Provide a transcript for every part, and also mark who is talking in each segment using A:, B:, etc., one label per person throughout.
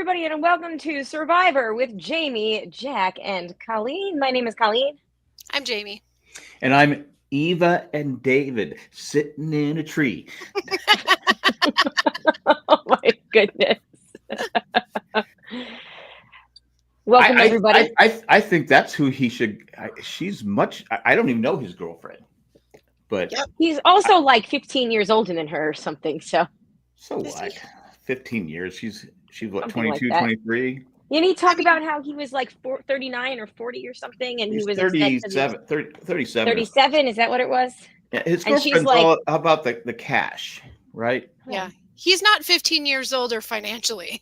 A: everybody, and welcome to Survivor with Jamie, Jack, and Colleen. My name is Colleen.
B: I'm Jamie.
C: And I'm Eva and David sitting in a tree.
A: Oh my goodness. Welcome, everybody.
C: I think that's who he should. She's much. I don't even know his girlfriend, but
A: He's also like 15 years older than her or something. So
C: what? 15 years. She's what?
A: Something like
C: 22,
A: that.
C: 23.
A: And he talked about how he was like 39 or 40 or something, and
C: He's
A: he was
C: 37. 37.
A: 37. Is that what it was?
C: Yeah, his
A: And she's
C: girlfriend's
A: like-
C: all about the cash, right?
B: Yeah. He's not 15 years older financially.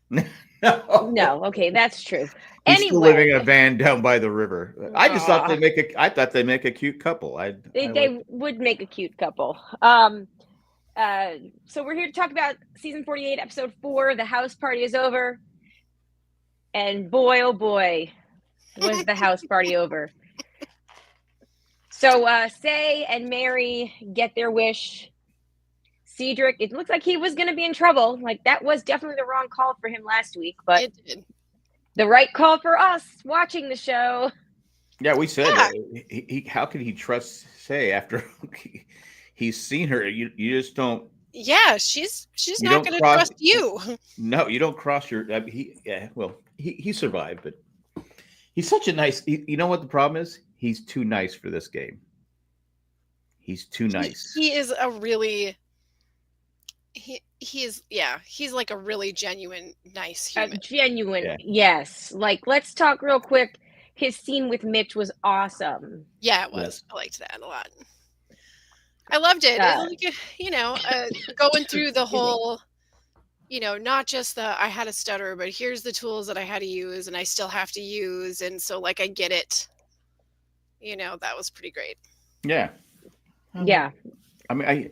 A: No. Okay, that's true.
C: He's still living in a van down by the river. I just thought I thought they make a cute couple.
A: They would make a cute couple. So we're here to talk about season 48, episode 4. The house party is over. And boy, oh boy, was the house party over. So Say and Mary get their wish. Cedric, it looks like he was going to be in trouble. Like, that was definitely the wrong call for him last week, but
B: It did.
A: the right call for us watching the show.
C: Yeah, we said he how could he trust Say after he's seen her? You just don't.
B: Yeah, she's
C: You
B: not
C: don't
B: going to
C: cross-
B: trust you.
C: No, you don't cross your. He survived, but he's such a nice. You know what the problem is? He's too nice for this game. He's too nice.
B: He is a really. He's like a really genuine, nice human.
A: Genuine,
C: Yeah.
A: yes. Like, let's talk real quick. His scene with Mitch was awesome.
B: Yeah, it was. I liked that a lot. I loved it. Going through the whole, not just the I had a stutter, but here's the tools that I had to use and I still have to use. And so, like, I get it. That was pretty great.
C: Yeah.
A: Yeah.
C: I mean,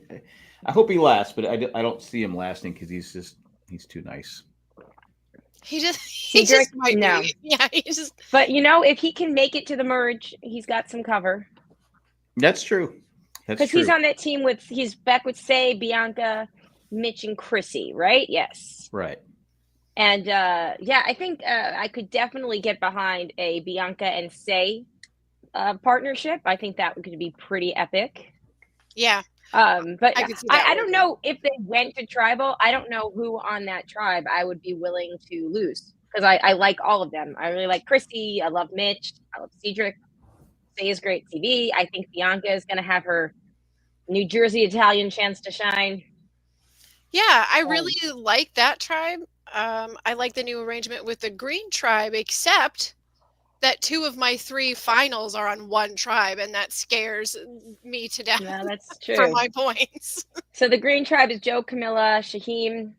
C: I hope he lasts, but I don't see him lasting because he's too nice.
B: He just might
A: No.
B: be. Yeah, he just.
A: But, if he can make it to the merge, he's got some cover.
C: That's true.
A: Because he's on that team he's back with Say, Bianca, Mitch, and Chrissy, right? Yes.
C: Right.
A: And I think I could definitely get behind a Bianca and Say partnership. I think that could be pretty epic.
B: Yeah.
A: But
B: I could see that
A: I don't know if they went to tribal. I don't know who on that tribe I would be willing to lose because I like all of them. I really like Christy. I love Mitch. I love Cedric. Say is great TV. I think Bianca is going to have her New Jersey Italian chance to shine.
B: Yeah, I really like that tribe. I like the new arrangement with the Green tribe, except that 2 of my 3 finals are on one tribe, and that scares me to death.
A: Yeah, that's true.
B: For my points.
A: So the Green tribe is Joe, Camilla, Shaheem,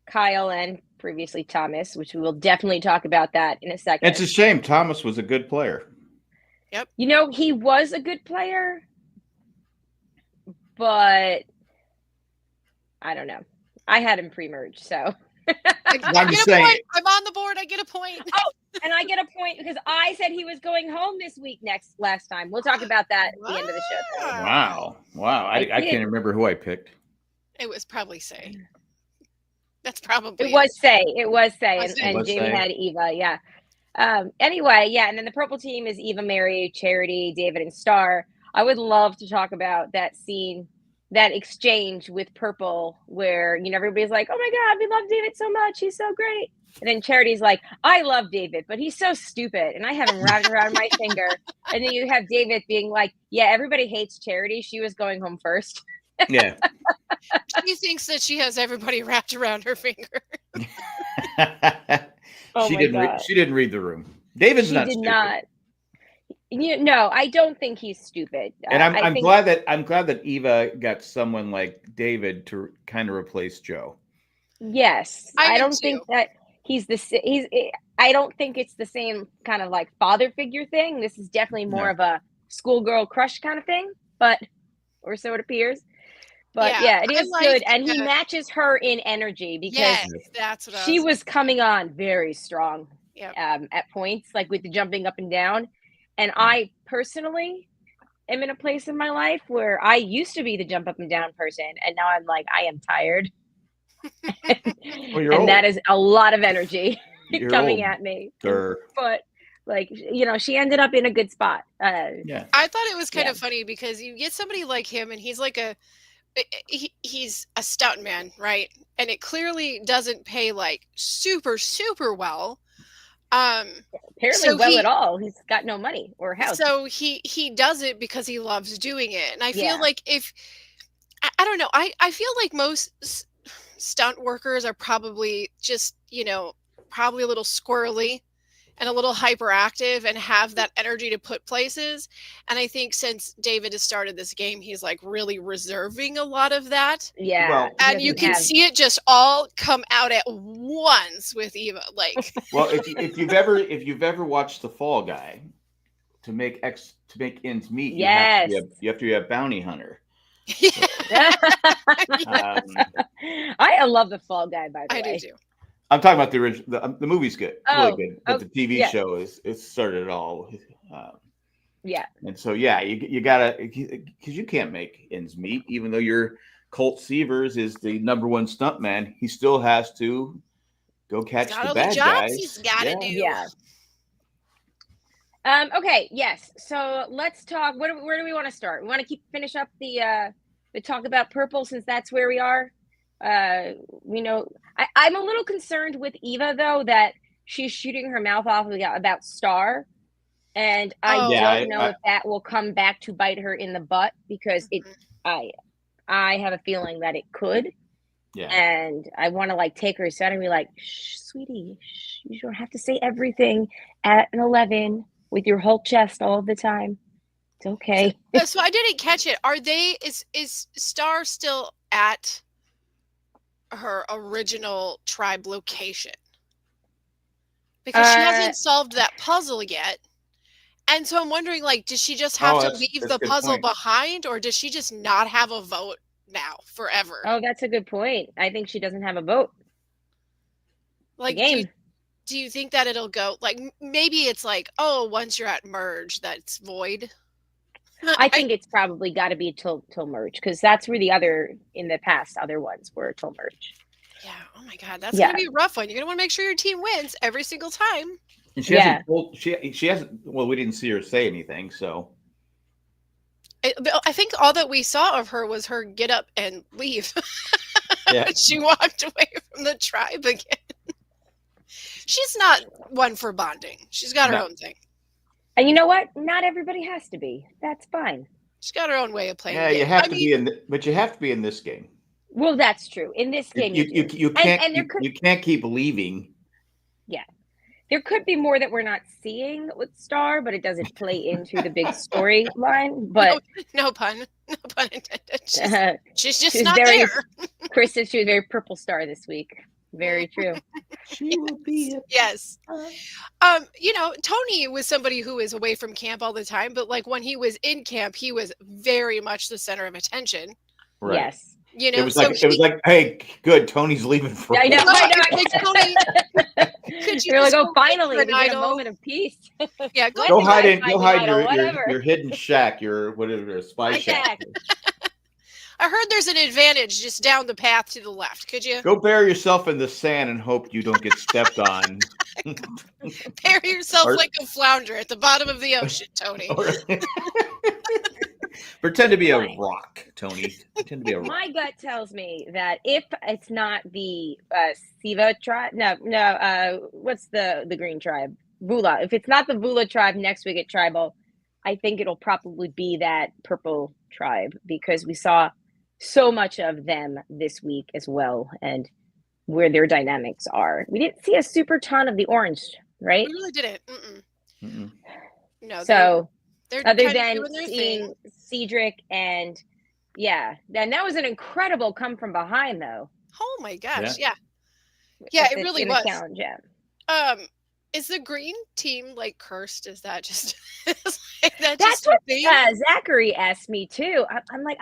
A: Kyle, and previously Thomas, which we will definitely talk about that in a second.
C: It's a shame. Thomas was a good player.
B: Yep.
A: He was a good player, but I don't know. I had him pre-merge, so.
C: I'm just saying.
B: I'm on the board. I get a point.
A: Oh, and I get a point because I said he was going home this week last time. We'll talk about that at the end of the show.
C: Wow. I can't remember who I picked.
B: It was probably Say. That's probably
A: It was Say. And
C: Was
A: Jamie
C: Say.
A: had Eva, yeah. Anyway, yeah, and then the purple team is Eva, Mary, Charity, David, and Star. I would love to talk about that scene, that exchange with Purple, where everybody's like, "Oh my God, we love David so much. He's so great." And then Charity's like, "I love David, but he's so stupid, and I have him wrapped around my finger." And then you have David being like, "Yeah, everybody hates Charity. She was going home first."
C: Yeah.
B: She thinks that she has everybody wrapped around her finger.
A: Oh
C: She
A: my
C: didn't.
A: God.
C: She didn't read the room. David's
A: She
C: not
A: did
C: stupid.
A: not. No, I don't think he's stupid.
C: And
A: I
C: I'm
A: think-
C: glad that Eva got someone like David to kind of replace Joe.
A: Yes,
B: I
A: I
B: do
A: don't
B: too.
A: think that I don't think it's the same kind of like father figure thing. This is definitely more
C: No.
A: of a schoolgirl crush kind of thing, or so it appears. But
B: Yeah,
A: it
B: I
A: is
B: liked
A: good, and he
B: that.
A: matches her in energy because
B: Yes, that's what I
A: she
B: was.
A: was coming on very strong
B: Yep.
A: at points, like with the jumping up and down. And I personally am in a place in my life where I used to be the jump up and down person, and now I'm like, I am tired.
C: Well, you're
A: and
C: old.
A: that is a lot of energy
C: You're
A: coming
C: old,
A: at me.
C: sir.
A: But like, she ended up in a good spot.
C: Yeah.
B: I thought it was kind
A: Yeah.
B: of funny because you get somebody like him, and he's like he's a stunt man, right? And it clearly doesn't pay like super super well. Um,
A: Apparently,
B: so
A: well at
B: he
A: all. He's got no money or house.
B: so he does it because he loves doing it, and I feel
A: Yeah.
B: like if I don't know, I feel like most stunt workers are probably just probably a little squirrely and a little hyperactive and have that energy to put places. And I think since David has started this game, he's like really reserving a lot of that.
A: Yeah,
C: Well,
A: he
B: And you
A: doesn't
B: can
A: have.
B: see it just all come out at once with Eva. Like,
C: well, if you've ever watched The Fall Guy, to make ends meet,
A: Yes.
C: you have to be a bounty hunter.
A: I love the Fall Guy, by the
B: I do
A: way.
B: too.
C: I'm talking about the original. The movie's good, really
A: Oh,
C: good, but the TV
A: yeah.
C: show it started it all.
A: Yeah.
C: And so, yeah, you gotta, because you can't make ends meet, even though your Colt Seavers is the #1 stuntman. He still has to go catch
B: Got
C: the
B: all the
C: bad
B: jobs
C: guys.
B: he's got to do.
A: Yeah. Okay. Yes. So let's talk. Where do we want to start? We want to finish up the talk about purple, since that's where we are. We know I'm a little concerned with Eva, though, that she's shooting her mouth off about Star, and I
B: Oh.
A: don't know if that will come back to bite her in the butt, because I have a feeling that it could.
C: Yeah.
A: And I want to take her aside and be like, shh, sweetie, shh, you don't have to say everything at an 11 with your whole chest all the time. It's okay.
B: So I didn't catch it. Is Star still at her original tribe location? Because she hasn't solved that puzzle yet. And so I'm wondering, does she just have to leave the puzzle behind, or does she just not have a vote now forever?
A: Oh, that's a good point. I think she doesn't have a vote.
B: Do you think that it'll go maybe it's once you're at merge, that's void?
A: I think it's probably got to be till merge, because that's where in the past other ones were till merge.
B: Yeah. Oh my God, that's gonna be a rough one. You're gonna want to make sure your team wins every single time.
C: And she hasn't told, she hasn't. Well, we didn't see her say anything, so.
B: I think all that we saw of her was her get up and leave.
C: Yeah.
B: She walked away from the tribe again. She's not one for bonding. She's got her own thing.
A: And you know what? Not everybody has to be. That's fine.
B: She's got her own way of playing.
C: Yeah, you have to be but you have to be in this game.
A: Well, that's true. In this game,
C: you can't keep leaving.
A: Yeah. There could be more that we're not seeing with Star, but it doesn't play into the big storyline. But
B: no pun intended. She's just not
A: there.
B: Chris
A: said she was very purple Star this week. Very true.
C: She will be.
B: Yes. Tony was somebody who was away from camp all the time, but when he was in camp, he was very much the center of attention.
A: Right. Yes.
C: It was like, hey, good, Tony's leaving for.
A: I know.
B: Tony, could you?
A: You're finally, we get a moment of peace.
B: Yeah,
C: go hide in. Go hide your hidden shack. Your whatever spy shack.
B: I heard there's an advantage just down the path to the left. Could you
C: go bury yourself in the sand and hope you don't get stepped on?
B: Bury yourself like a flounder at the bottom of the ocean, Tony.
C: Pretend to be a rock, Tony. Pretend to be a rock.
A: My gut tells me that if it's not the Siva tribe, what's the green tribe? Vula. If it's not the Vula tribe next week at Tribal, I think it'll probably be that purple tribe, because we saw so much of them this week as well, and where their dynamics are. We didn't see a super ton of the orange, right?
B: We really didn't. Mm-mm. No.
A: So
B: they're
A: other than seeing Cedric and then that was an incredible come from behind, though.
B: Oh my gosh! Yeah, it really was.
A: Challenge,
B: is the green team cursed? Is that just?
A: That's what Zachary asked me too. I'm like,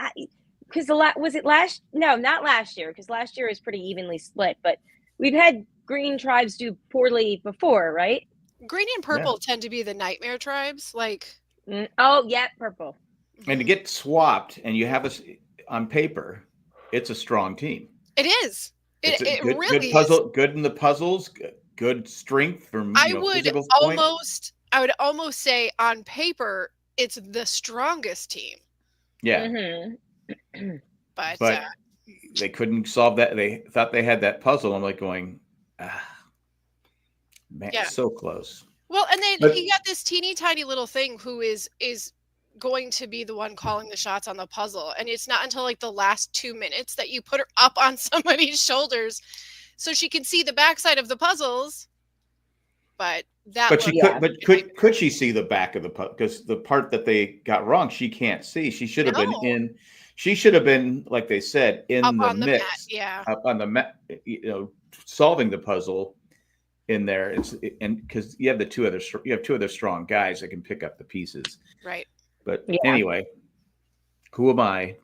A: because was it last? No, not last year, because last year was pretty evenly split. But we've had green tribes do poorly before, right?
B: Green and purple tend to be the nightmare tribes.
A: Purple.
C: And to get swapped, and you have on paper, it's a strong team.
B: It is.
C: It's a
B: It
C: good
B: really is.
C: puzzle, good in the puzzles, good strength from
B: I would
C: physical point.
B: almost say on paper it's the strongest team,
C: Yeah,
A: Mhm.
B: but
C: but they couldn't solve that. They thought they had that puzzle. I'm like going, ah, man,
B: yeah.
C: so close.
B: Well, and then
C: But
B: you got this teeny tiny little thing who is going to be the one calling the shots on the puzzle, and it's not until like the last 2 minutes that you put her up on somebody's shoulders so she can see the backside of the puzzles. But that
C: she
B: looked
C: could,
A: Yeah.
C: but could she see the back of the puzzle? Because the part that they got wrong, she can't see. She should have been
B: no
C: in. She should have been, like they said,
B: up
C: in the
B: on the mat.
C: mix,
B: Yeah,
C: up on the mat. Solving the puzzle in there. And because you have you have two other strong guys that can pick up the pieces.
B: right.
C: But
A: Yeah.
C: anyway, who am I?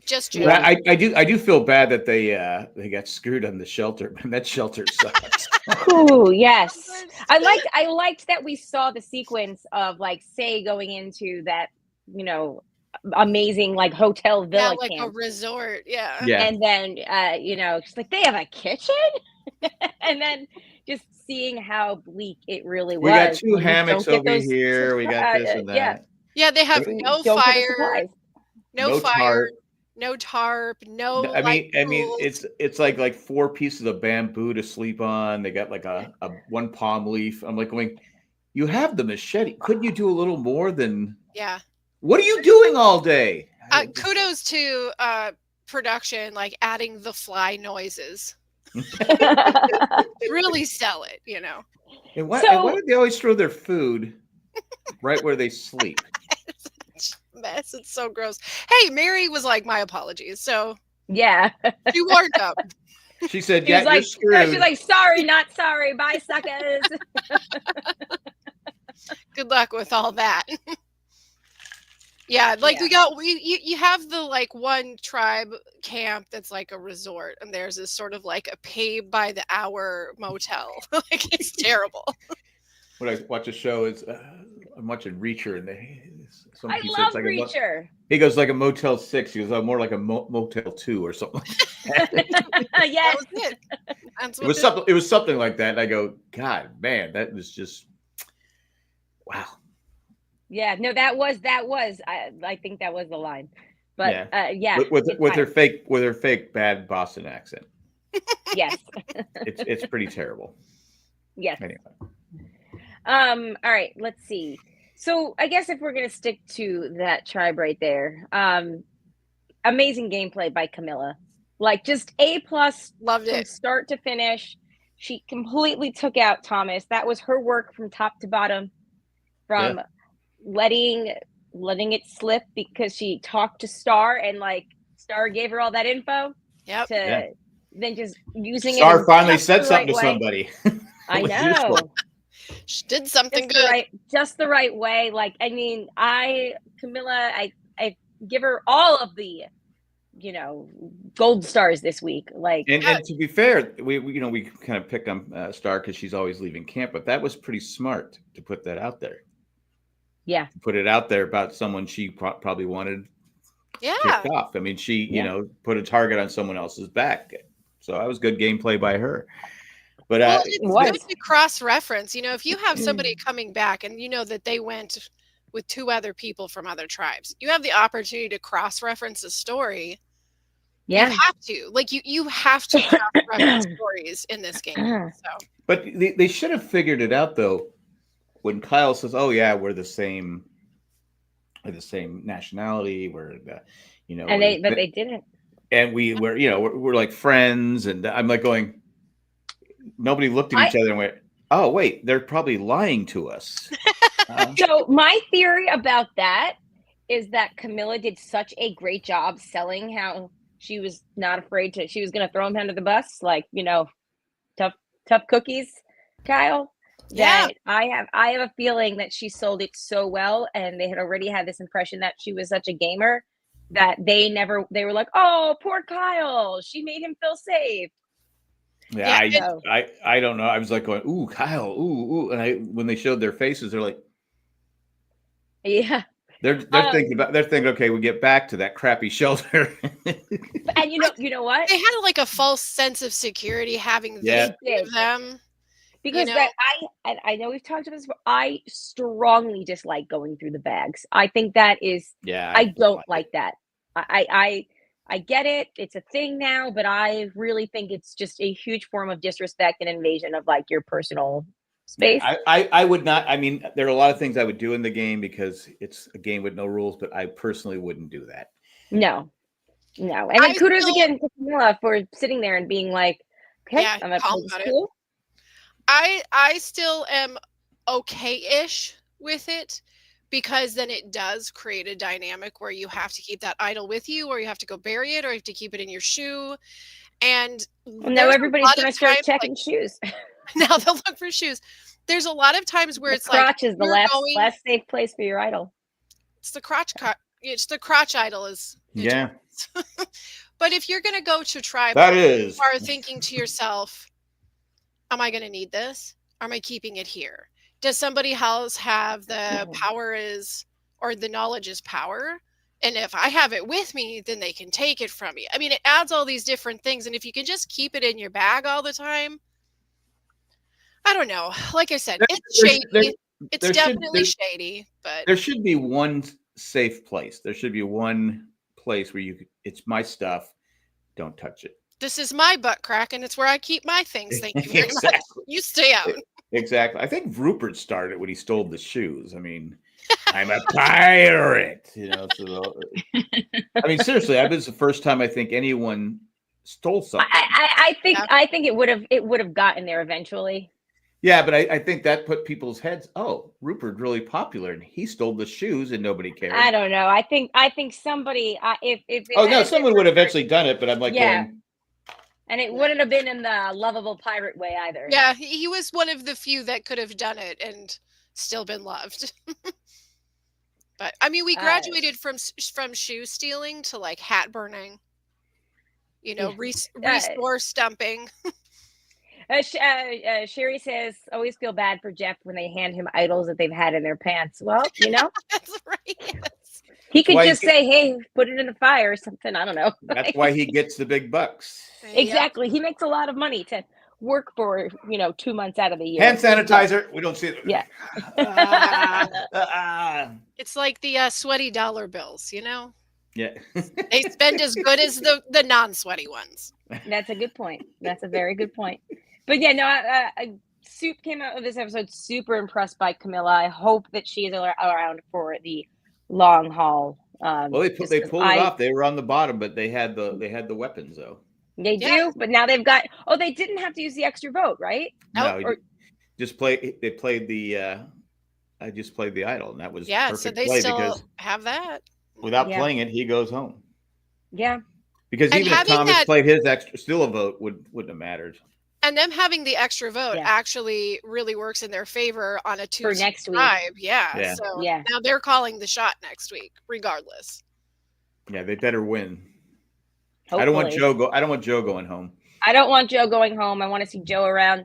B: Just
C: But
A: Yeah.
C: I do feel bad that they got screwed on the shelter. Man, that shelter sucks.
A: Ooh, yes. I liked that we saw the sequence of like Say going into that, you know, amazing like hotel
B: yeah,
A: villa
B: like a
A: camp.
B: resort. Yeah,
C: Yeah,
A: And then she's like, they have a kitchen? And then just seeing how bleak it really
C: we got
A: was
C: two
A: when you
C: hammocks
A: don't get
C: over
A: those
C: here. We got this and
A: yeah,
C: that.
B: yeah. They have
C: I mean,
A: when you
B: no
A: don't get the
B: fire,
A: supplies.
B: no
C: no
B: fire,
C: tarp.
B: no tarp, no
C: I
B: light
C: mean,
B: tools.
C: it's like four pieces of bamboo to sleep on. They got like a one palm leaf. I'm like going, you have the machete. Couldn't you do a little more than?
B: Yeah.
C: What are you doing all day?
B: Kudos to production, like adding the fly noises. Really sell it, you know.
C: And why
A: So
C: did they always throw their food right where they sleep?
B: It's a mess. It's so gross. Hey, Mary was like, my apologies. So
A: yeah.
B: she warmed up.
C: She said,
A: She was
C: "Yeah, you're
A: like, no, she's
C: screwed."
A: like, sorry, not sorry. Bye, suckers.
B: Good luck with all that. Yeah, like
A: Yeah.
B: you have the like one tribe camp that's like a resort, and there's this sort of like a pay by the hour motel. Like it's terrible.
C: When I watch a show, I'm watching Reacher, and
A: I
C: he said it's
A: love
C: like
A: Reacher.
C: he goes like a Motel 6. He goes, oh, more like a Motel 2 or something. Like that.
B: That
A: Yes.
B: was it. That's
C: It
B: what
C: was something. It was something like that. And I go, God, man, that was just wow.
A: Yeah. No, that was. I think that was the line. But
C: Yeah,
A: yeah,
C: with her fake bad Boston accent.
A: yes,
C: It's pretty terrible.
A: yes.
C: Anyway,
A: All right. Let's see. So I guess if we're gonna stick to that tribe right there, amazing gameplay by Camilla. Like just A+
B: loved
A: from
B: it.
A: start to finish. She completely took out Thomas. That was her work from top to bottom. From
C: yeah.
A: letting it slip because she talked to Star and like Star gave her all that info
B: Yep.
A: to
C: Yeah.
A: then just using it
C: Star
A: in
C: finally
A: just
C: said
A: the
C: something
A: right
C: to
A: way.
C: somebody.
A: I
C: It was
A: know.
C: useful.
B: She did something
A: Just the
B: good.
A: right way. Like, I mean, Camilla, I give her all of the, gold stars this week. Like,
C: And to be fair, we kind of pick on Star because she's always leaving camp, but that was pretty smart to put that out there.
A: yeah,
C: To put it out there about someone she probably wanted
B: Yeah.
C: kicked off. I mean, she put a target on someone else's back, so that was good gameplay by her. But
B: Well,
A: it
B: it's
A: was.
B: good to cross reference. You know, if you have somebody coming back and you know that they went with two other people from other tribes, you have the opportunity to cross reference a story.
A: Yeah.
B: You have to. Like you have to cross reference stories in this game. So
C: But they should have figured it out though. When Kyle says, "Oh yeah, we're the same nationality,
A: But they didn't.
C: and we're like friends," and I'm like going, nobody looked at each other and went, "Oh wait, they're probably lying to us."
A: So my theory about that is that Camilla did such a great job selling how she was not afraid to. She was going to throw him under the bus, like tough cookies, Kyle.
B: Yeah.
A: That I have a feeling that she sold it so well, and they had already had this impression that she was such a gamer that they were like, oh, poor Kyle, she made him feel safe.
C: Yeah,
A: So-
C: I don't know. I was like going, "Ooh, Kyle, ooh," and when they showed their faces, they're like,
A: Yeah.
C: They're thinking, okay, we get back to that crappy shelter.
A: And you know what?
B: They had like a false sense of security having
C: Yeah.
B: them.
A: Because
B: know?
A: that I know we've talked about this before. I strongly dislike going through the bags. I think that is
C: Yeah,
A: I don't like that. I get it. It's a thing now, but I really think it's just a huge form of disrespect and invasion of like your personal space.
C: Yeah, I would not. I mean, there are a lot of things I would do in the game because it's a game with no rules, but I personally wouldn't do that.
A: No. And then kudos again to Camilla for sitting there and being like, okay,
B: Yeah,
A: I'm gonna
B: calm
A: play this
B: about
A: cool.
B: I still am okay-ish with it because then it does create a dynamic where you have to keep that idol with you, or you have to go bury it, or you have to keep it in your shoe. And
A: Well, now everybody's gonna start checking shoes.
B: Now they'll look for shoes. There's a lot of times where
A: The
B: it's like
A: crotch is the last safe place for your idol.
B: It's the crotch. It's the crotch idol is.
C: Yeah.
B: But if you're gonna go to tribe,
C: that is.
B: You are thinking to yourself, "Am I gonna need this? Or am I keeping it here? Does somebody else have the power or the knowledge is power? And if I have it with me, then they can take it from me." I mean, it adds all these different things, and if you can just keep it in your bag all the time, I don't know. Like I said, it's shady. It's definitely shady, but
C: there should be one safe place. There should be one place where it's my stuff. Don't touch it.
B: This is my butt crack, and it's where I keep my things. Thank you very much. You stay out.
C: Exactly. I think Rupert started when he stole the shoes. I mean, I'm a pirate. So, I mean, seriously, this is the first time I think anyone stole something.
A: I think it would have gotten there eventually.
C: Yeah, but I think that put people's heads. Oh, Rupert's really popular, and he stole the shoes, and nobody cared.
A: I don't know. I think somebody, if
C: someone would have eventually done it, but I'm like, going,
A: and it wouldn't have been in the lovable pirate way either.
B: Yeah, he was one of the few that could have done it and still been loved. But I mean, we graduated from shoe stealing to like hat burning. Restore stumping.
A: Sherry says, always feel bad for Jeff when they hand him idols that they've had in their pants. Well,
B: That's right. Yes.
A: He could just say, hey, put it in the fire or something. I don't know.
C: That's why he gets the big bucks.
A: Exactly. He makes a lot of money to work for, 2 months out of the year.
C: Hand sanitizer. We don't see it.
A: Yeah.
B: It's like the sweaty dollar bills,
C: Yeah.
B: They spend as good as the non-sweaty ones.
A: That's a good point. That's a very good point. But yeah, Soup came out of this episode super impressed by Camilla. I hope that she is around for the long haul.
C: Well, they pulled it off. They were on the bottom, but they had the weapons though.
A: They do, but now they've got. Oh, they didn't have to use the extra vote, right?
C: No, just play. They played the. I just played the idol, and that was perfect
B: so they
C: play
B: still
C: because
B: have that.
C: Without playing it, he goes home.
A: Yeah,
C: because even if Thomas played his extra, still a vote wouldn't have mattered.
B: And them having the extra vote actually really works in their favor on a Tuesday
A: for next week.
B: Yeah. So now they're calling the shot next week, regardless.
C: Yeah, they better win.
A: Hopefully.
C: I don't want Joe going home.
A: I don't want Joe going home. I want to see Joe around.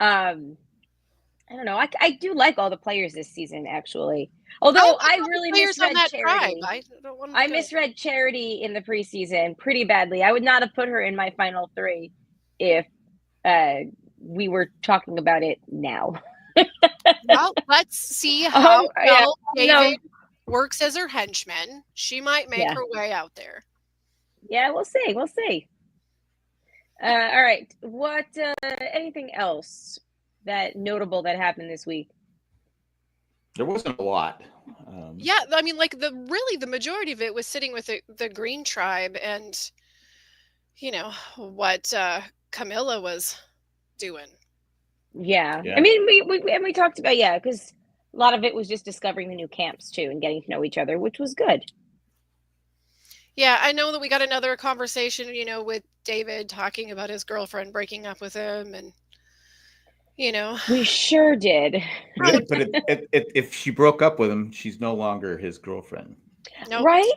A: I don't know. I do like all the players this season, actually. Although I really misread Charity. I misread Charity in the preseason pretty badly. I would not have put her in my final 3 if we were talking about it now.
B: Well, let's see how David works as her henchman. She might make her way out there.
A: Yeah, we'll see. All right. What? Anything else that notable that happened this week?
C: There wasn't a lot.
B: Yeah, I mean, like the majority of it was sitting with the Green Tribe, and what Camilla was doing.
A: Yeah. I mean, we talked about because a lot of it was just discovering the new camps too and getting to know each other, which was good.
B: Yeah, I know that we got another conversation, with David talking about his girlfriend breaking up with him, and
A: we sure did.
C: Yeah, but if she broke up with him, she's no longer his girlfriend.
B: Nope.
A: Right?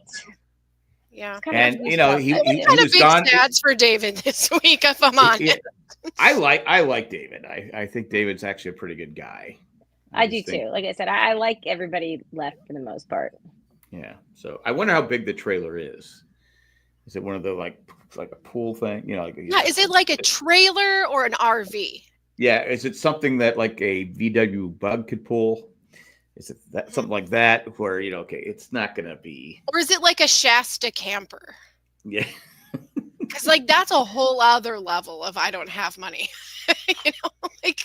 B: Yeah.
C: And he was
B: gone. Stats for David this week, if I'm honest.
C: I like David. I think David's actually a pretty good guy.
A: I do too. Like I said, I like everybody left for the most part.
C: Yeah. So I wonder how big the trailer is. Is it one of the like a pool thing?
B: Yeah, is it like a trailer or an RV?
C: Yeah. Is it something that like a VW Bug could pull? Is it that something like that where okay, it's not gonna be,
B: or is it like a Shasta camper?
C: yeah,
B: Because like that's a whole other level of I don't have money. Like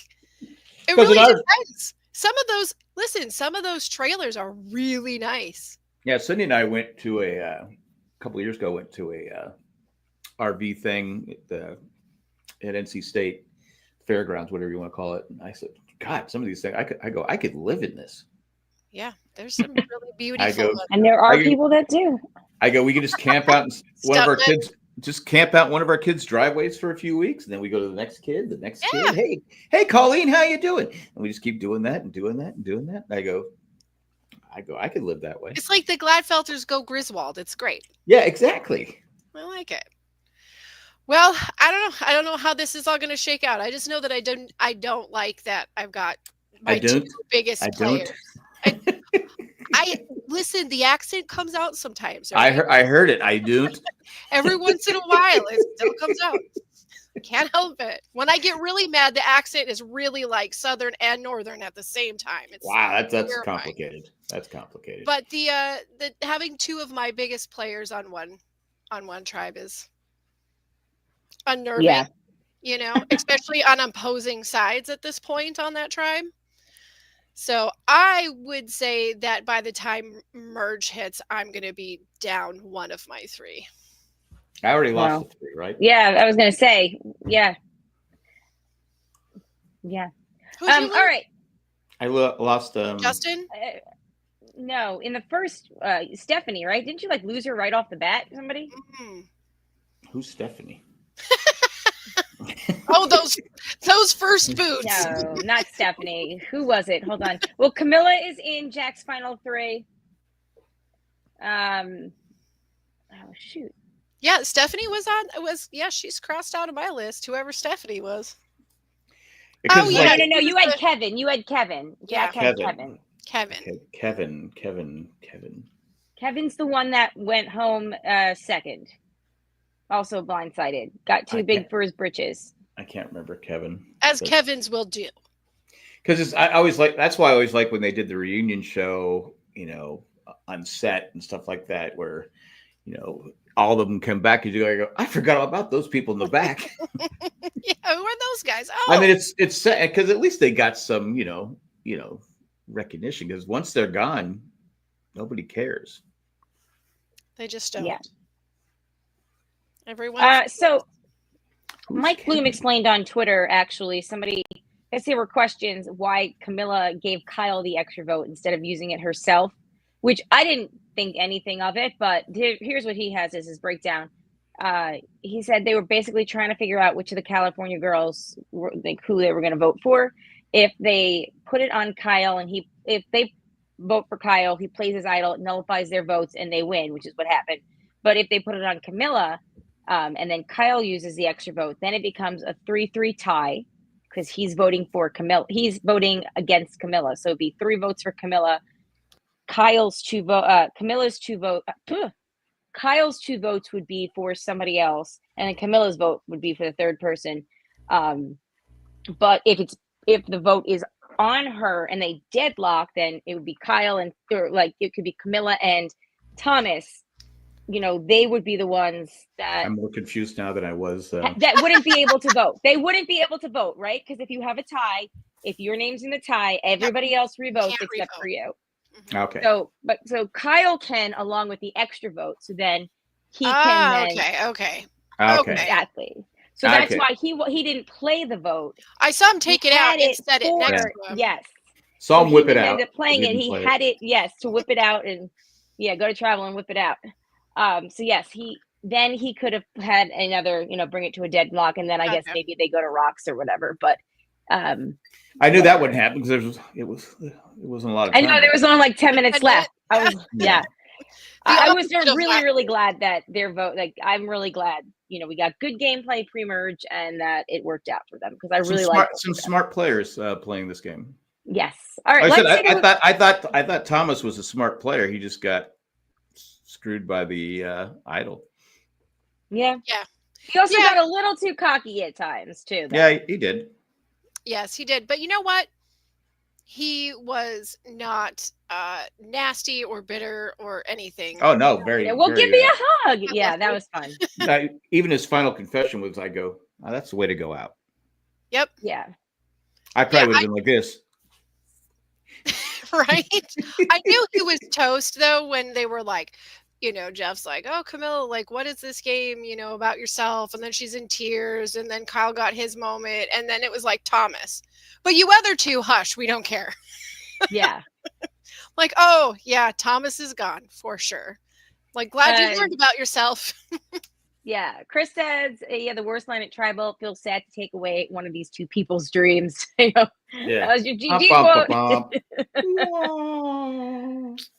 B: it really depends. Some of those trailers are really nice.
C: Yeah, Cindy and I went to a couple of years ago. Went to a RV thing at NC State Fairgrounds, whatever you want to call it. And I said, God, some of these things, I could live in this.
B: Yeah, there's some really beautiful ones.
A: And there are people that do.
C: I go, we can just camp out in one of our kids. Just camp out one of our kids' driveways for a few weeks, and then we go to the next kid. Hey, Colleen, how you doing? And we just keep doing that and doing that and doing that. And I go, I could live that way.
B: It's like the Gladfelters go Griswold. It's great.
C: Yeah, exactly.
B: I like it. Well, I don't know how this is all going to shake out. I just know that I don't like that I've got my two biggest players. I listen, the accent comes out sometimes. Right?
C: I heard it. I don't.
B: Every once in a while, it still comes out. Can't help it. When I get really mad, the accent is really like Southern and Northern at the same time. It's
C: wow, that's complicated. That's complicated.
B: But the having two of my biggest players on one tribe is unnerving. Yeah. Especially on opposing sides at this point on that tribe. So I would say that by the time merge hits, I'm going to be down one of my three.
C: I already lost the three, right?
A: Yeah, I was going to say, yeah. Yeah. All right.
C: I lost
B: Justin?
A: No, in the first, Stephanie, right? Didn't you like lose her right off the bat? Somebody?
B: Mm-hmm.
C: Who's Stephanie?
B: Oh, those first boots.
A: No, not Stephanie. Who was it? Hold on. Well, Camilla is in Jack's final three. Oh shoot.
B: Yeah, Stephanie she's crossed out of my list, whoever Stephanie was.
C: Because
A: no, you had Kevin. Jack had Kevin.
C: Kevin.
A: Kevin's the one that went home second. Also blindsided. Got too big for his britches.
C: I can't remember Kevin.
B: As Kevin's will do.
C: Because I always like, that's why I always like when they did the reunion show, on set and stuff like that, where, all of them come back and you go, I forgot about those people in the back.
B: Yeah, who are those guys?
C: I mean, it's sad because at least they got some, recognition, because once they're gone, nobody cares.
B: They just don't.
A: Yeah.
B: Everyone.
A: So Mike Bloom explained on Twitter, actually, I guess there were questions why Camilla gave Kyle the extra vote instead of using it herself, which I didn't think anything of it, but here's what he has as his breakdown. He said they were basically trying to figure out which of the California girls were who they were going to vote for. If they put it on Kyle and if they vote for Kyle, he plays his idol, nullifies their votes, and they win, which is what happened. But if they put it on Camilla, and then Kyle uses the extra vote, then it becomes a 3-3 tie because he's voting for Camilla. He's voting against Camilla. So it'd be 3 votes for Camilla. Kyle's 2 vote. Camilla's 2 vote. Kyle's 2 votes would be for somebody else, and then Camilla's vote would be for the third person. But if the vote is on her and they deadlock, then it would be Kyle it could be Camilla and Thomas. They would be the ones that
C: I'm more confused now than I was.
A: That wouldn't be able to vote. They wouldn't be able to vote, right? Because if you have a tie, if your name's in the tie, everybody else revotes except for you.
C: Okay.
A: So Kyle can, along with the extra vote. So then he can.
B: Okay.
A: Exactly. So that's why he didn't play the vote.
B: I saw him take it out and set it next to him.
A: Yes.
C: Saw him whip it out.
A: He ended up playing it. He had it, to whip it out and go to travel and whip it out. So yes, he could have had another, bring it to a deadlock, and then I guess maybe they go to rocks or whatever. But
C: I knew that wouldn't happen because it wasn't a lot of time.
A: I know there was only like 10 minutes left. I was really, really glad that their vote. Like, I'm really glad, we got good gameplay pre-merge and that it worked out for them because I really like
C: some smart players playing this game.
A: Yes. All right.
C: Like I thought Thomas was a smart player. He just got screwed by the idol.
A: Yeah.
B: Yeah.
A: He also
B: Yeah.
A: got a little too cocky at times too, though.
C: Yeah, he did.
B: Yes, he did. But you know what? He was not nasty or bitter or anything.
C: Oh no, very,
A: Yeah, well, give
C: very.
A: me a hug. Yeah, that was fun.
C: Even his final confession was, "I go, oh, that's the way to go out."
B: Yep.
A: Yeah.
C: I probably would have been like this.
B: Right? I knew he was toast though when they were like, Jeff's like, "Oh, Camilla, like, what is this game, about yourself?" And then she's in tears, and then Kyle got his moment, and then it was like, "Thomas, but you other two, hush, we don't care."
A: Yeah.
B: Like, oh yeah, Thomas is gone for sure. Like, glad you learned about yourself.
A: Yeah. Chris says, yeah, the worst line at Tribal, feels sad to take away one of these two people's dreams.
C: Yeah.
A: That was your GG quote.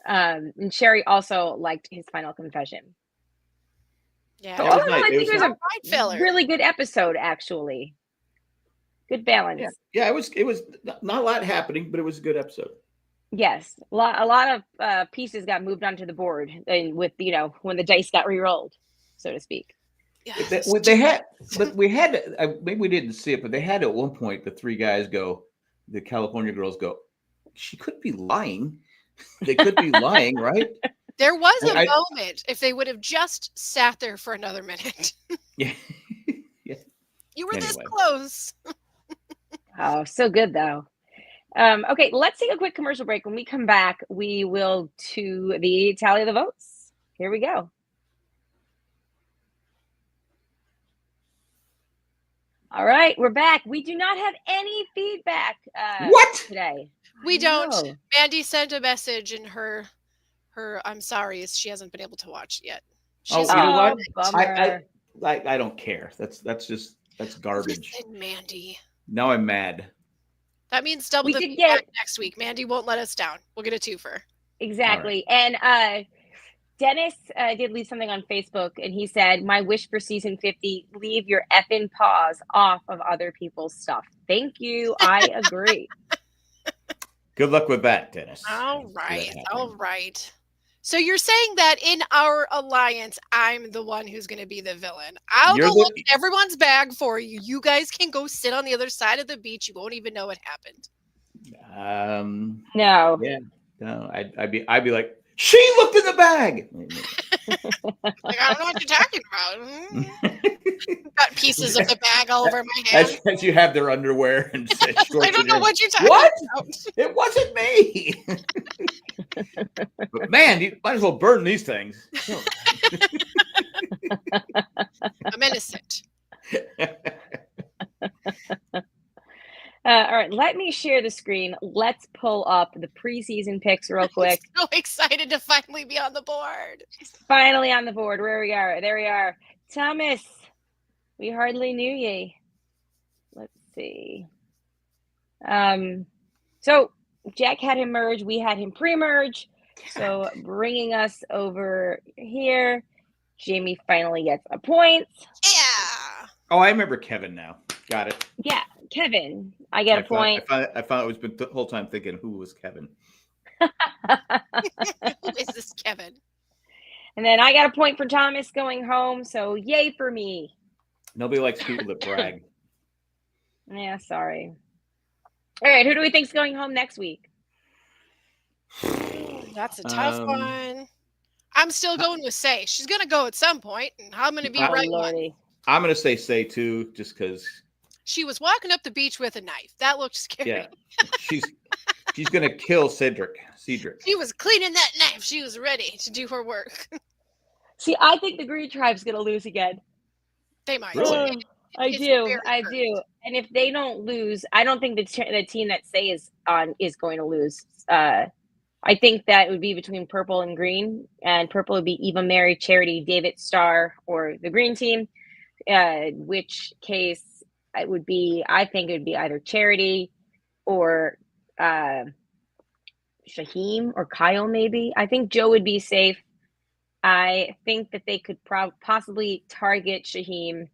A: And Sherry also liked his final confession.
B: Yeah.
A: So, I think it was a
B: filler.
A: really good episode, actually. Good balance.
C: Yeah, it was not a lot happening, but it was a good episode.
A: Yes, a lot of pieces got moved onto the board, and with when the dice got re-rolled, so to speak.
B: Yeah,
C: we had maybe we didn't see it, but they had at one point the three guys go, the California girls go, she could be lying. They could be lying, right?
B: There was a moment if they would have just sat there for another minute.
C: Yeah.
B: You were this close.
A: Oh, so good though. Okay, let's take a quick commercial break. When we come back, we will to the tally of the votes. Here we go. All right, we're back. We do not have any feedback today.
B: We don't. Mandy sent a message in her I'm sorry, she hasn't been able to watch it yet.
C: You know what?
A: Bummer.
C: I don't care. That's garbage.
B: Listen, Mandy.
C: Now I'm mad.
B: That means double the feedback next week. Mandy won't let us down. We'll get a twofer.
A: Exactly. Right. And Dennis did leave something on Facebook, and he said, "My wish for season 50, leave your effing paws off of other people's stuff." Thank you. I agree.
C: Good luck with that, Dennis.
B: All right. So you're saying that in our alliance, I'm the one who's going to be the villain. I'll go look at everyone's bag for you. You guys can go sit on the other side of the beach. You won't even know what happened.
A: No.
C: Yeah. No. I'd be like, she looked in the bag.
B: Like, I don't know what you're talking about. Got pieces of the bag all over my hand.
C: As you have their underwear and
B: I don't know what you're talking about.
C: It wasn't me. But man, you might as well burn these things.
B: I'm innocent.
A: All right, let me share the screen. Let's pull up the preseason picks real quick.
B: I'm so excited to finally be on the board.
A: Finally on the board. Where we are. There we are. Thomas, we hardly knew ye. Let's see. So Jack had him merge. We had him pre-merge. So bringing us over here, Jamie finally gets a point.
B: Yeah.
C: Oh, I remember Kevin now. Got it.
A: Yeah, Kevin. I get a point.
C: I found I was been the whole time thinking, who was Kevin?
B: Who is this Kevin?
A: And then I got a point for Thomas going home. So yay for me.
C: Nobody likes people that brag.
A: Yeah, sorry. All right, who do we think's going home next week?
B: That's a tough one. I'm still going with Say. She's going to go at some point, and I'm going to be right one.
C: I'm going to say too, just because.
B: She was walking up the beach with a knife. That looked scary.
C: Yeah, she's going to kill Cedric.
B: She was cleaning that knife. She was ready to do her work.
A: See, I think the Green Tribe's going to lose again.
B: They might.
C: Really?
A: I do. And if they don't lose, I don't think the team that Say is on is going to lose. I think that it would be between purple and green, and purple would be Eva, Mary, Charity, David, Star, or the green team. Which case it would be, I think it would be either Charity or Shaheem or Kyle, maybe. I think Joe would be safe. I think that they could possibly target Shaheem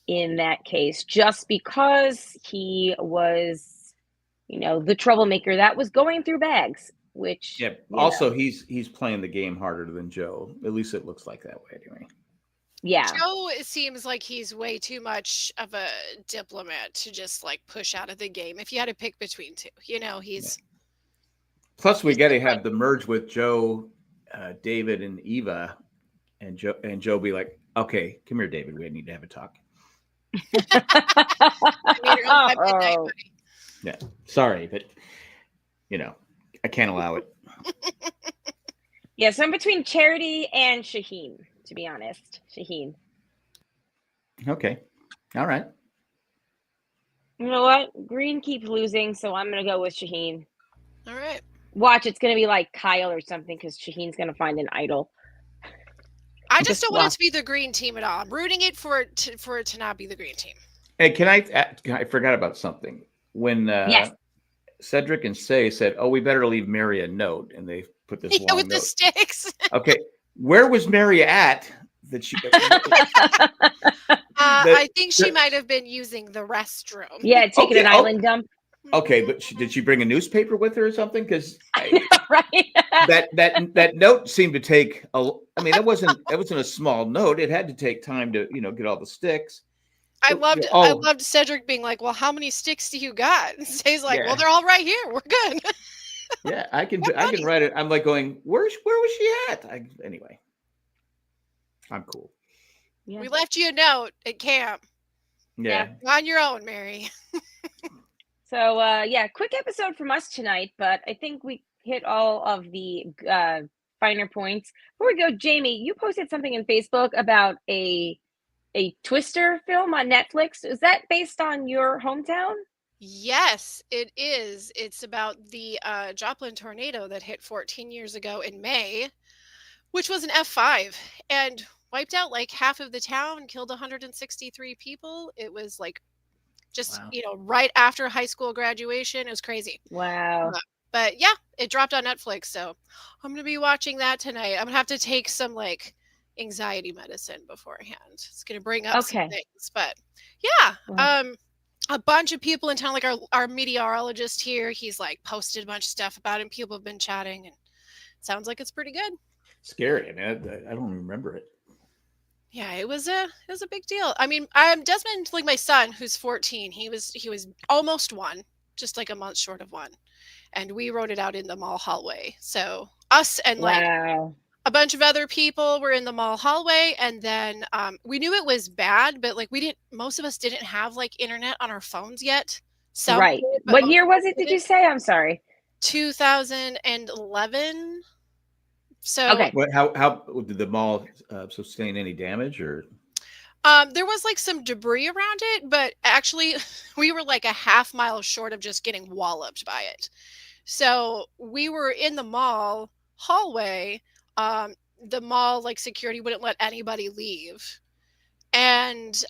A: in that case, just because he was, the troublemaker that was going through bags. which
C: Yeah. Also, he's playing the game harder than Joe. At least it looks like that way, anyway.
A: Yeah.
B: Joe, it seems like he's way too much of a diplomat to just like push out of the game. If you had to pick between two, he's.
C: Yeah. Plus, we got to have the merge with Joe, David, and Eva, and Joe be like, "Okay, come here, David. We need to have a talk."
A: Oh.
C: Yeah, sorry, but I can't allow it.
A: Yeah, so I'm between Charity and Shaheen, to be honest. Shaheen.
C: Okay, all right.
A: You know what? Green keeps losing, so I'm going to go with Shaheen.
B: All right.
A: Watch, it's going to be like Kyle or something because Shaheen's going to find an idol.
B: I just don't want it to be the green team at all. I'm rooting it for it to not be the green team.
C: Hey, I forgot about something. When Cedric and Say said, "Oh, we better leave Mary a note," and they put this long
B: with
C: note.
B: The sticks.
C: Okay, where was Mary at? That she.
B: I think she might have been using the restroom.
A: Yeah, taking an island dump.
C: Okay, but did she bring a newspaper with her or something? Because
A: right.
C: that note seemed to take it wasn't a small note. It had to take time to get all the sticks.
B: I loved Cedric being like, "Well, how many sticks do you got?" And Say's like, "Well, they're all right here. We're good."
C: Yeah, I can write it. I'm like going, where was she at? Anyway, I'm cool.
B: Yeah. We left you a note at camp.
C: Yeah.
B: On your own, Mary.
A: So, quick episode from us tonight, but I think we hit all of the finer points. Before we go, Jamie, you posted something in Facebook about a Twister film on Netflix. Is that based on your hometown?
B: Yes, it is. It's about the Joplin tornado that hit 14 years ago in May, which was an F5 and wiped out like half of the town, killed 163 people. It was like just, right after high school graduation. It was crazy.
A: Wow.
B: But yeah, it dropped on Netflix. So I'm going to be watching that tonight. I'm going to have to take some like anxiety medicine beforehand. It's going to bring up some things. But yeah, a bunch of people in town, like our meteorologist here, he's like posted a bunch of stuff about it and people have been chatting and it sounds like it's pretty good.
C: Scary. I mean, I don't remember it.
B: Yeah, it was a big deal. I mean, Desmond, like my son, who's 14, he was almost 1, just like a month short of 1, and we wrote it out in the mall hallway. So us and like a bunch of other people were in the mall hallway, and then we knew it was bad, but like most of us didn't have like internet on our phones yet. So
A: right. What year was it? Did you say? I'm sorry.
B: 2011. So
C: okay. How did the mall sustain any damage or?
B: There was like some debris around it, but actually we were like a half mile short of just getting walloped by it. So we were in the mall hallway. The mall like security wouldn't let anybody leave. And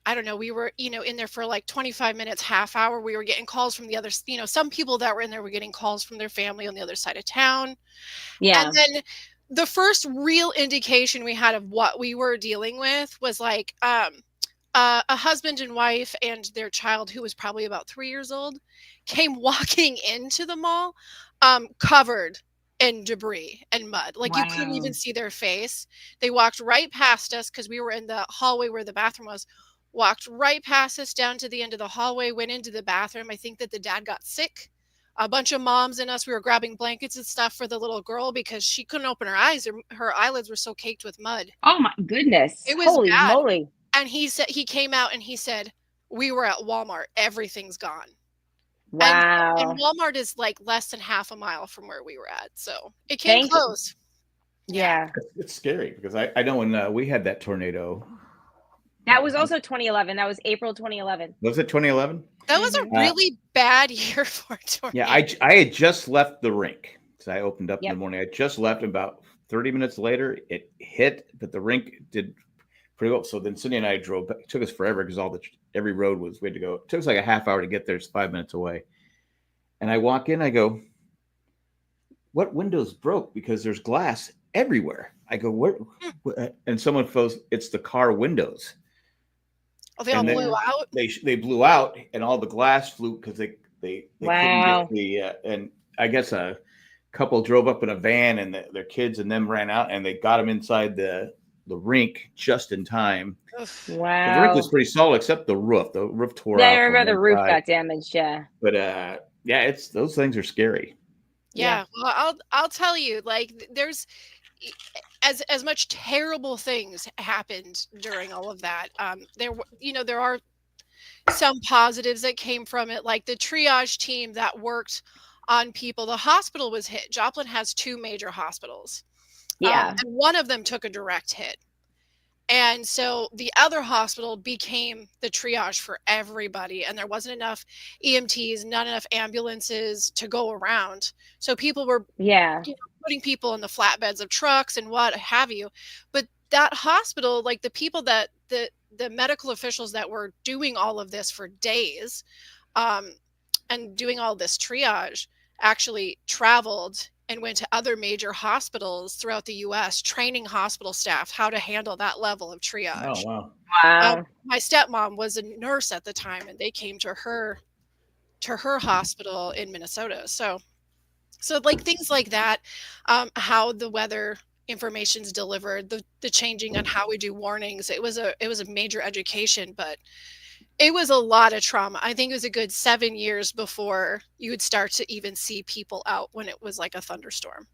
B: I don't know, we were, in there for like 25 minutes, half hour. We were getting calls from the other, some people that were in there were getting calls from their family on the other side of town. Yeah. And then the first real indication we had of what we were dealing with was like a husband and wife and their child, who was probably about 3 years old, came walking into the mall covered in debris and mud. Like you couldn't even see their face. They walked right past us because we were in the hallway where the bathroom was. Walked right past us down to the end of the hallway, went into the bathroom. I think that the dad got sick. A bunch of moms and us, we were grabbing blankets and stuff for the little girl because she couldn't open her eyes. Her eyelids were so caked with mud.
A: Oh my goodness.
B: It was
A: holy
B: bad.
A: Moly.
B: And he came out and he said, "We were at Walmart. Everything's gone."
A: Wow.
B: And Walmart is like less than half a mile from where we were at. So it came close.
A: Yeah.
C: It's scary because I know when we had that tornado.
A: That was also 2011. That was April 2011.
C: Was it 2011?
B: That was a really bad year for tornadoes.
C: Yeah, I had just left the rink. So I opened up in the morning. I just left. About 30 minutes later, it hit, but the rink did pretty well. So then Cindy and I drove back. It took us forever because every road we had to go. It took us like a half hour to get there. It's 5 minutes away. And I walk in, I go, "What windows broke?" Because there's glass everywhere. I go, "What?" And someone goes, "It's the car windows."
B: Oh, they all blew out?
C: They blew out, and all the glass flew because they couldn't get the I guess a couple drove up in a van and their kids and them ran out and they got them inside the rink just in time.
B: Oof.
C: The rink was
A: Wow.
C: pretty solid except the roof. The roof tore
A: Yeah, I
C: off from
A: remember the
C: one
A: roof
C: side.
A: got damaged. Yeah.
C: But yeah, it's those things are scary.
B: Yeah. Well, I'll tell you, like, there's as much terrible things happened during all of that. There are some positives that came from it, like the triage team that worked on people. The hospital was hit. Joplin has 2 major hospitals,
A: Yeah.
B: and one of them took a direct hit. And so the other hospital became the triage for everybody, and there wasn't enough EMTs, not enough ambulances to go around. So people were
A: Yeah.
B: putting people in the flatbeds of trucks and what have you. But that hospital, like the people that the medical officials that were doing all of this for days, and doing all this triage, actually traveled and went to other major hospitals throughout the US, training hospital staff how to handle that level of triage.
C: Oh wow.
A: Wow.
B: My stepmom was a nurse at the time, and they came to her hospital in Minnesota. So like things like that, how the weather information's delivered, the changing on how we do warnings. It was a major education, but it was a lot of trauma. I think it was a good 7 years before you would start to even see people out when it was like a thunderstorm.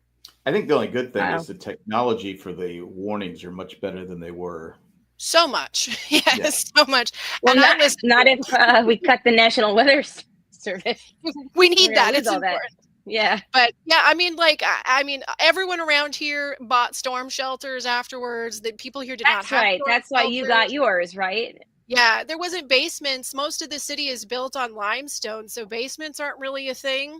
C: I think the only good thing
A: Wow.
C: is the technology for the warnings are much better than they were.
B: So much. Yes, so much.
A: Well,
B: And
A: not if we cut the National Weather Service.
B: we need
A: We're gonna
B: that.
A: lose
B: It's
A: all
B: important.
A: that. Yeah.
B: But yeah, I mean, like, I mean, everyone around here bought storm shelters afterwards. The people here did not
A: That's
B: have
A: right.
B: storm
A: That's why you got
B: shelters.
A: yours, right?
B: Yeah, there wasn't basements. Most of the city is built on limestone, so basements aren't really a thing.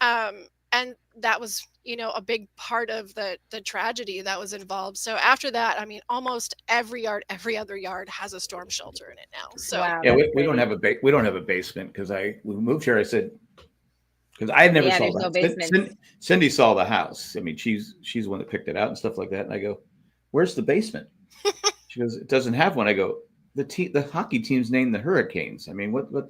B: And that was, a big part of the tragedy that was involved. So after that, I mean, almost every other yard has a storm shelter in it now. So
A: Wow.
C: Yeah,
A: That's
C: we don't
A: crazy.
C: have a basement because we moved here. I said because I never
A: Yeah,
C: saw
A: there's no
C: that.
A: basements.
C: Cindy saw the house. I mean, she's the one that picked it out and stuff like that. And I go, "Where's the basement?" She goes, "It doesn't have one." I go, the hockey team's named the Hurricanes. I mean, what what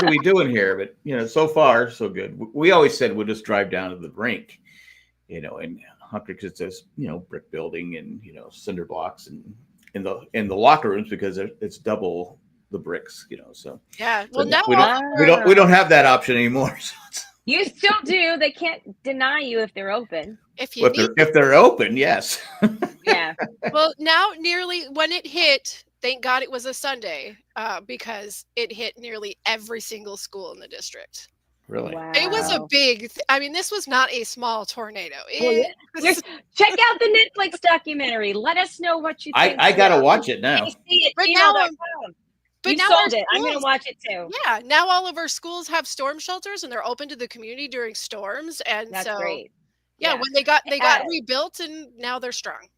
C: are we doing here? But so far so good. We always said we'll just drive down to the rink, and Hunter because it's this brick building and cinder blocks and in the locker rooms because it's double the bricks. So
B: yeah, well,
C: but
B: now
C: we don't have that option anymore. So
A: You still do. They can't deny you if they're open.
B: if you need,
C: if they're open, yes.
A: Yeah.
B: well, now nearly when it hit, thank God it was a Sunday, because it hit nearly every single school in the district.
C: Really?
A: Wow.
B: It was a big. I mean, this was not a small tornado.
A: Well,
B: It was-
A: check out the Netflix documentary. Let us know what you think.
C: I gotta watch it now.
B: But now,
A: gmail.com.
B: but
A: You
B: now
A: sold
B: our
A: it. I'm going to
B: schools-
A: watch it too.
B: Yeah, now all of our schools have storm shelters and they're open to the community during storms, and
A: That's
B: so
A: great.
B: yeah,
A: Yeah.
B: when they got rebuilt and now they're strong.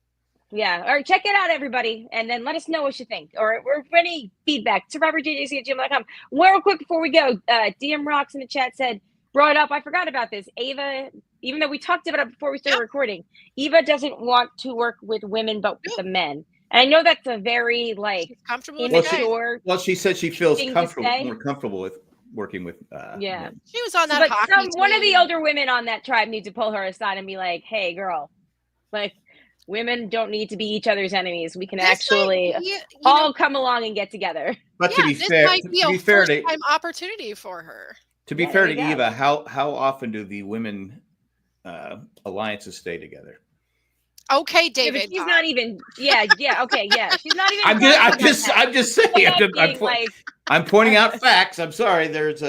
A: Yeah. All right. Check it out, everybody. And then let us know what you think or any feedback. SurvivorJJC@gmail.com. Real quick before we go, DM Rocks in the chat said, brought up, I forgot about this. Ava, even though we talked about it before we started recording, Eva doesn't want to work with women, but with the men. And I know that's a very
B: She's comfortable with the guys.
A: immature.
C: Well, she said she feels
A: thing to say.
C: more comfortable with working with.
A: Yeah.
C: men.
B: She was on that
A: But
B: hockey
A: one of the
B: team.
A: older women on that tribe needs to pull her aside and be like, hey, girl, like women don't need to be each other's enemies. We can
B: This
A: actually
B: might be,
A: all come along and get together.
C: But
B: yeah,
C: to be
B: this
C: fair,
B: might be a
C: to
B: first-time opportunity for her.
C: be
A: Yeah,
C: fair
A: there
C: to
A: you go.
C: Eva, how often do the women alliances stay together?
B: Okay,
A: Yeah, but
B: David.
A: she's not even. Yeah. Okay. Yeah. She's not even.
C: I'm just saying. I'm pointing out facts. I'm sorry. There's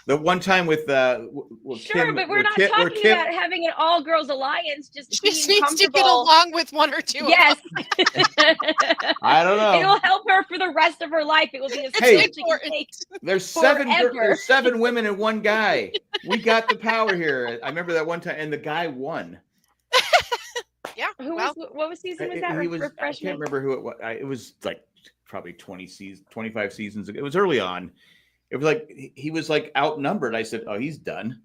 C: the one time with
A: Sure,
C: Kim,
A: but we're not
C: Kim,
A: talking about having an all-girls alliance. Just
B: She
A: being
B: just needs to get
A: comfortable.
B: along with one or two.
A: Yes.
C: I don't know.
A: It'll help her for the rest of her life. It will be a skill
C: Hey.
A: she can take.
C: There's
A: Forever.
C: 7 women and 1 guy. We got the power here. I remember that one time, and the guy won.
B: Yeah.
A: What was season was that?
C: I
A: Refresh me.
C: can't remember who it was. It was like probably 25 seasons ago. It was early on. It was like he was like outnumbered. I said, "Oh, he's done,"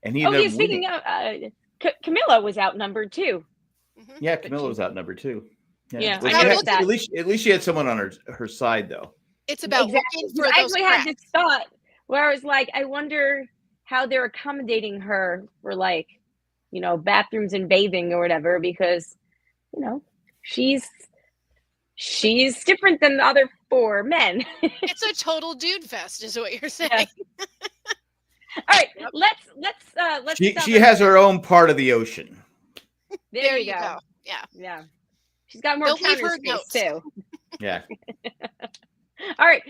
C: and he ended up
A: Speaking
C: winning.
A: of, Camilla was outnumbered too.
C: Yeah, Camilla was outnumbered too.
A: Yeah,
C: Well,
A: I noticed
C: had,
A: that.
C: at least she had someone on her side though.
B: It's about
A: Exactly.
B: looking for
A: I
B: those
A: actually had
B: cracks.
A: this thought where I was like, I wonder how they're accommodating her for like, bathrooms and bathing or whatever, because, she's different than the other 4 men.
B: It's a total dude fest, is what you're saying.
A: Yeah. All right,
B: Yep.
A: let's.
C: She has her own part of the ocean.
A: There you go. Yeah. She's got more
B: Don't leave
A: counter
B: her
A: space
B: notes.
A: too.
C: Yeah.
A: All right.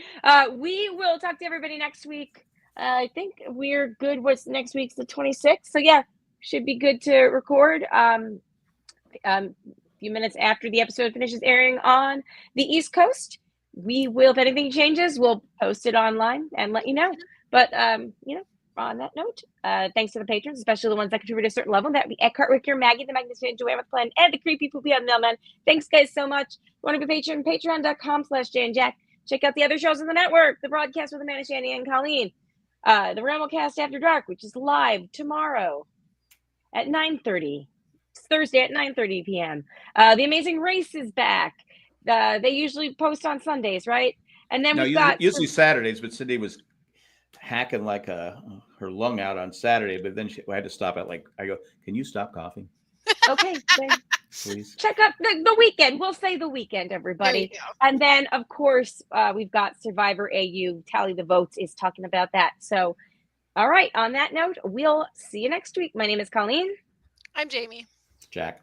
A: We will talk to everybody next week. I think we're good. What's next week's the 26th. So yeah, should be good to record. A few minutes after the episode finishes airing on the East Coast. We will, if anything changes, we'll post it online and let you know. But on that note, thanks to the patrons, especially the ones that contribute a certain level. That would be Eckhart, Ricker, Maggie, the Magnificent, Joanne with Plan, and the Creepy Poopy on Mailman. Thanks, guys, so much. If you want to be a patron, patreon.com/JayandJack. Check out the other shows on the network, the broadcast with Amanda, Shandy, and Colleen. The Ramblecast After Dark, which is live tomorrow at 9:30. It's Thursday at 9:30 p.m. The Amazing Race is back. They usually post on Sundays, right? And then we've got
C: usually Saturdays, but Cindy was hacking like her lung out on Saturday, but then I had to stop at I go, can you stop coughing?
A: Okay, then
C: please
A: check out the weekend. We'll say the weekend, everybody. And then, of course, we've got Survivor AU. Tally the Votes is talking about that. So, all right, on that note, we'll see you next week. My name is Colleen.
B: I'm Jamie.
C: Jack.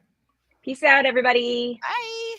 A: Peace out, everybody.
B: Bye.